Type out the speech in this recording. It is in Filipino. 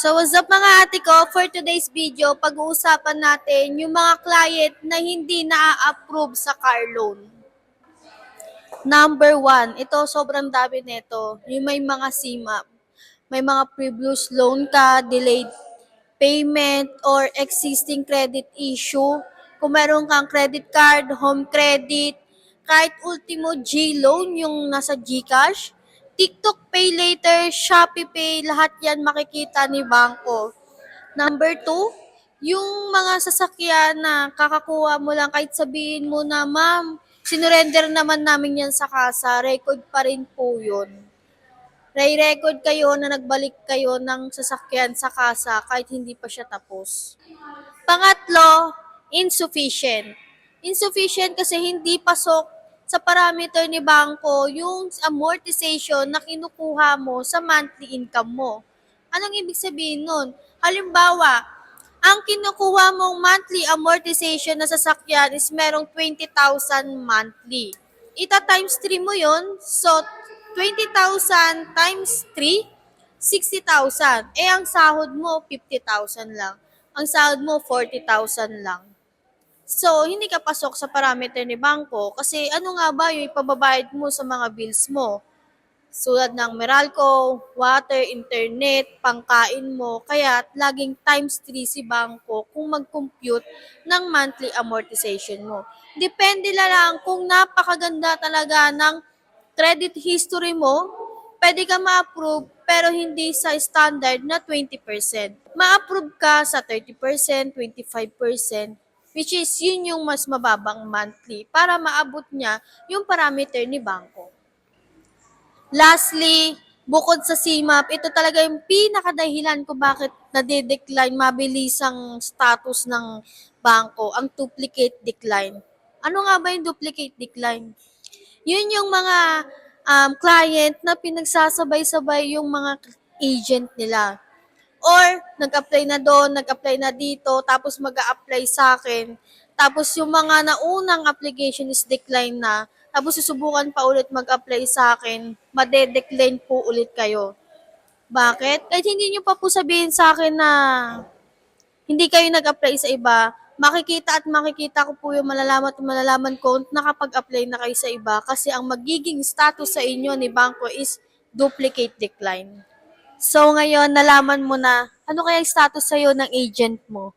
So what's up mga ate ko, for today's video, pag-uusapan natin yung mga client na hindi na-approve sa car loan. Number one, ito sobrang dami nito, yung may mga CMAP. May mga previous loan ka, delayed payment, or existing credit issue. Kung meron kang credit card, home credit, kahit ultimo G-loan, yung nasa GCash, TikTok Pay Later, Shopee Pay, lahat yan makikita ni Bangko. Number two, yung mga sasakyan na kakakuha mo lang kahit sabihin mo na, ma'am, sinurrender naman namin yan sa kasa, record pa rin po yun. Record kayo na nagbalik kayo ng sasakyan sa kasa kahit hindi pa siya tapos. Pangatlo, insufficient. Insufficient kasi hindi pasok sa parameter ni bangko yung amortization na kinukuha mo sa monthly income mo. Anong ibig sabihin nun? Halimbawa, ang kinukuha mong monthly amortization na sasakyan is merong 20,000 monthly. Ita times 3 mo yun, so 20,000 times 3, 60,000. Ang sahod mo, 50,000 lang. Ang sahod mo, 40,000 lang. So, hindi ka pasok sa parameter ni bangko kasi ano nga ba yung ipababayad mo sa mga bills mo? Tulad ng Meralco, water, internet, pangkain mo. Kaya laging times 3 si bangko kung mag-compute ng monthly amortization mo. Depende lang kung napakaganda talaga ng credit history mo, pwede ka ma-approve pero hindi sa standard na 20%. Ma-approve ka sa 30%, 25%, which is yun yung mas mababang monthly para maabot niya yung parameter ni bangko. Lastly, bukod sa CMAP, ito talaga yung pinakadahilan kung bakit nade-decline mabilis ang status ng bangko, ang duplicate decline. Ano nga ba yung duplicate decline? Yun yung mga client na pinagsasabay-sabay yung mga agent nila. Or, nag-apply na doon, nag-apply na dito, tapos mag-a-apply sa akin. Tapos yung mga naunang application is decline na. Tapos susubukan pa ulit mag-apply sa akin, made-decline po ulit kayo. Bakit? Kahit hindi nyo pa po sabihin sa akin na hindi kayo nag-apply sa iba, makikita ko po yung malalaman ko nakapag-apply na kayo sa iba kasi ang magiging status sa inyo ni bangko is duplicate decline. So ngayon, nalaman mo na ano kaya yung status sa'yo ng agent mo.